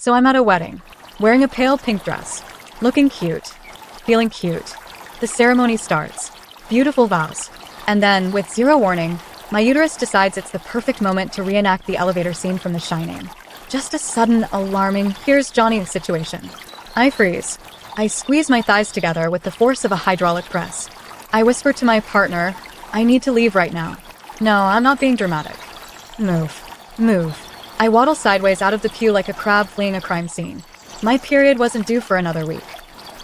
So I'm at a wedding, wearing a pale pink dress, looking cute, feeling cute. The ceremony starts. Beautiful vows. And then, with zero warning, my uterus decides it's the perfect moment to reenact the elevator scene from The Shining. Just a sudden, alarming, here's Johnny situation. I freeze. I squeeze my thighs together with the force of a hydraulic press. I whisper to my partner, I need to leave right now. No, I'm not being dramatic. Move. Move. I waddle sideways out of the pew like a crab fleeing a crime scene. My period wasn't due for another week.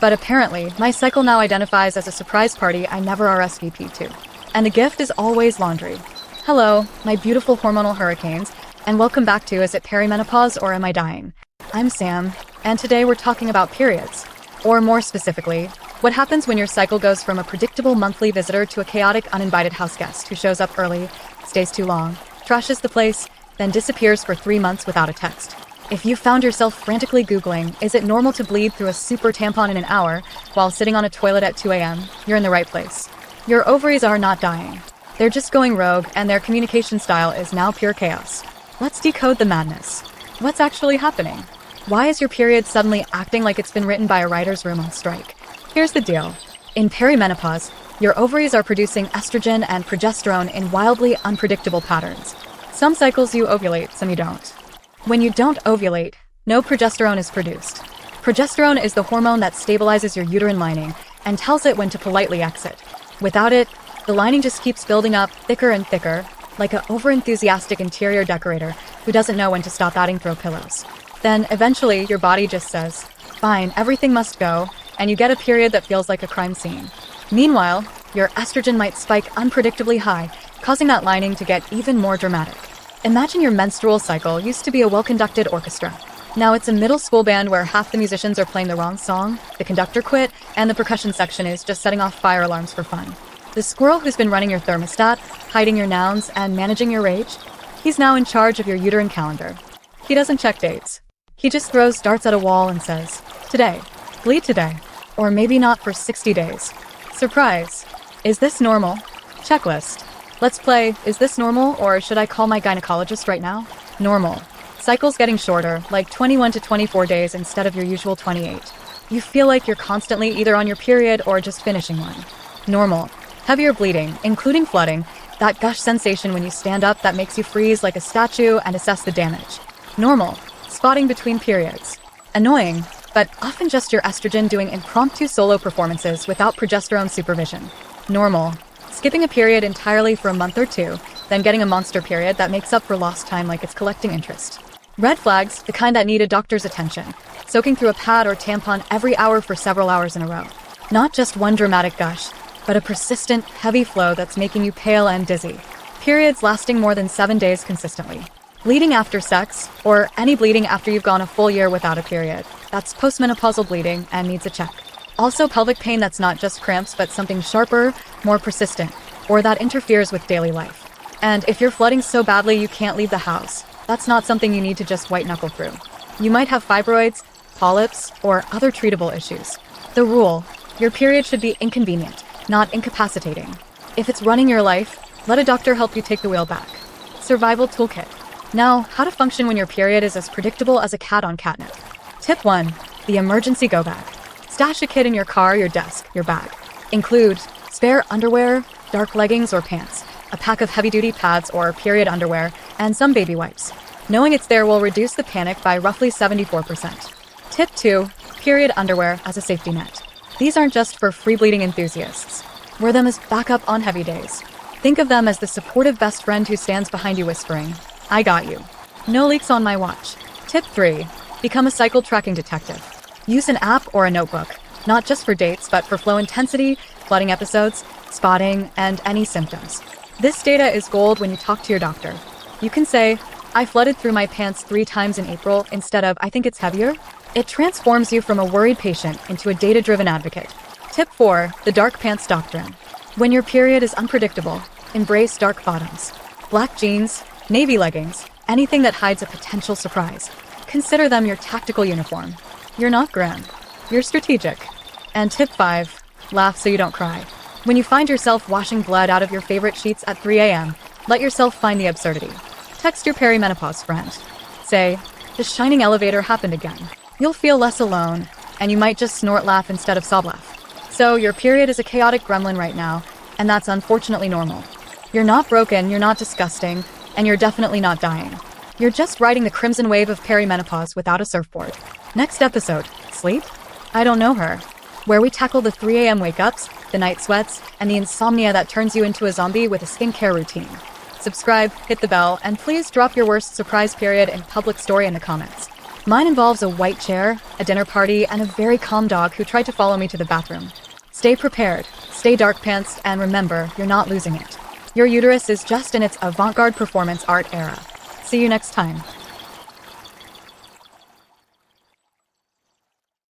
But apparently, my cycle now identifies as a surprise party I never RSVP'd to. And the gift is always laundry. Hello, my beautiful hormonal hurricanes, and welcome back to Is It Perimenopause or Am I Dying? I'm Sam, and today we're talking about periods. Or more specifically, what happens when your cycle goes from a predictable monthly visitor to a chaotic uninvited house guest who shows up early, stays too long, trashes the place, then disappears for 3 months without a text. If you found yourself frantically Googling, is it normal to bleed through a super tampon in an hour while sitting on a toilet at 2 a.m., you're in the right place. Your ovaries are not dying. They're just going rogue, and their communication style is now pure chaos. Let's decode the madness. What's actually happening? Why is your period suddenly acting like it's been written by a writer's room on strike? Here's the deal. In perimenopause, your ovaries are producing estrogen and progesterone in wildly unpredictable patterns. Some cycles you ovulate, some you don't. When you don't ovulate, no progesterone is produced. Progesterone is the hormone that stabilizes your uterine lining and tells it when to politely exit. Without it, the lining just keeps building up thicker and thicker, like an overenthusiastic interior decorator who doesn't know when to stop adding throw pillows. Then, eventually, your body just says, fine, everything must go, and you get a period that feels like a crime scene. Meanwhile, your estrogen might spike unpredictably high, causing that lining to get even more dramatic. Imagine your menstrual cycle used to be a well-conducted orchestra. Now it's a middle school band where half the musicians are playing the wrong song, the conductor quit, and the percussion section is just setting off fire alarms for fun. The squirrel who's been running your thermostat, hiding your nouns, and managing your rage, he's now in charge of your uterine calendar. He doesn't check dates. He just throws darts at a wall and says, today, bleed today, or maybe not for 60 days. Surprise. Is this normal? Checklist. Let's play, is this normal, or should I call my gynecologist right now? Normal. Cycles getting shorter, like 21 to 24 days instead of your usual 28. You feel like you're constantly either on your period or just finishing one. Normal. Heavier bleeding, including flooding, that gush sensation when you stand up that makes you freeze like a statue and assess the damage. Normal. Spotting between periods. Annoying, but often just your estrogen doing impromptu solo performances without progesterone supervision. Normal. Skipping a period entirely for a month or two, then getting a monster period that makes up for lost time like it's collecting interest. Red flags, the kind that need a doctor's attention, soaking through a pad or tampon every hour for several hours in a row. Not just one dramatic gush, but a persistent, heavy flow that's making you pale and dizzy. Periods lasting more than 7 days consistently. Bleeding after sex, or any bleeding after you've gone a full year without a period. That's postmenopausal bleeding and needs a check. Also pelvic pain that's not just cramps but something sharper, more persistent, or that interferes with daily life. And if you're flooding so badly you can't leave the house, that's not something you need to just white-knuckle through. You might have fibroids, polyps, or other treatable issues. The rule: your period should be inconvenient, not incapacitating. If it's running your life, let a doctor help you take the wheel back. Survival Toolkit. Now, how to function when your period is as predictable as a cat on catnip. Tip 1. The emergency go bag. Stash a kit in your car, your desk, your bag. Include spare underwear, dark leggings or pants, a pack of heavy-duty pads or period underwear, and some baby wipes. Knowing it's there will reduce the panic by roughly 74%. Tip 2. Period underwear as a safety net. These aren't just for free bleeding enthusiasts. Wear them as backup on heavy days. Think of them as the supportive best friend who stands behind you whispering, I got you. No leaks on my watch. Tip 3. Become a cycle tracking detective. Use an app or a notebook, not just for dates, but for flow intensity, flooding episodes, spotting, and any symptoms. This data is gold when you talk to your doctor. You can say, I flooded through my pants 3 times in April instead of I think it's heavier. It transforms you from a worried patient into a data-driven advocate. Tip 4. The dark pants doctrine. When your period is unpredictable, embrace dark bottoms. Black jeans, navy leggings, anything that hides a potential surprise. Consider them your tactical uniform. You're not grim. You're strategic. And tip 5. Laugh so you don't cry. When you find yourself washing blood out of your favorite sheets at 3 a.m., let yourself find the absurdity. Text your perimenopause friend. Say, the shining elevator happened again. You'll feel less alone, and you might just snort laugh instead of sob laugh. So your period is a chaotic gremlin right now, and that's unfortunately normal. You're not broken, you're not disgusting, and you're definitely not dying. You're just riding the crimson wave of perimenopause without a surfboard. Next episode, Sleep? I Don't Know Her, where we tackle the 3 a.m. wake-ups, the night sweats, and the insomnia that turns you into a zombie with a skincare routine. Subscribe, hit the bell, and please drop your worst surprise period and public story in the comments. Mine involves a white chair, a dinner party, and a very calm dog who tried to follow me to the bathroom. Stay prepared, stay dark pants, and remember, you're not losing it. Your uterus is just in its avant-garde performance art era. See you next time.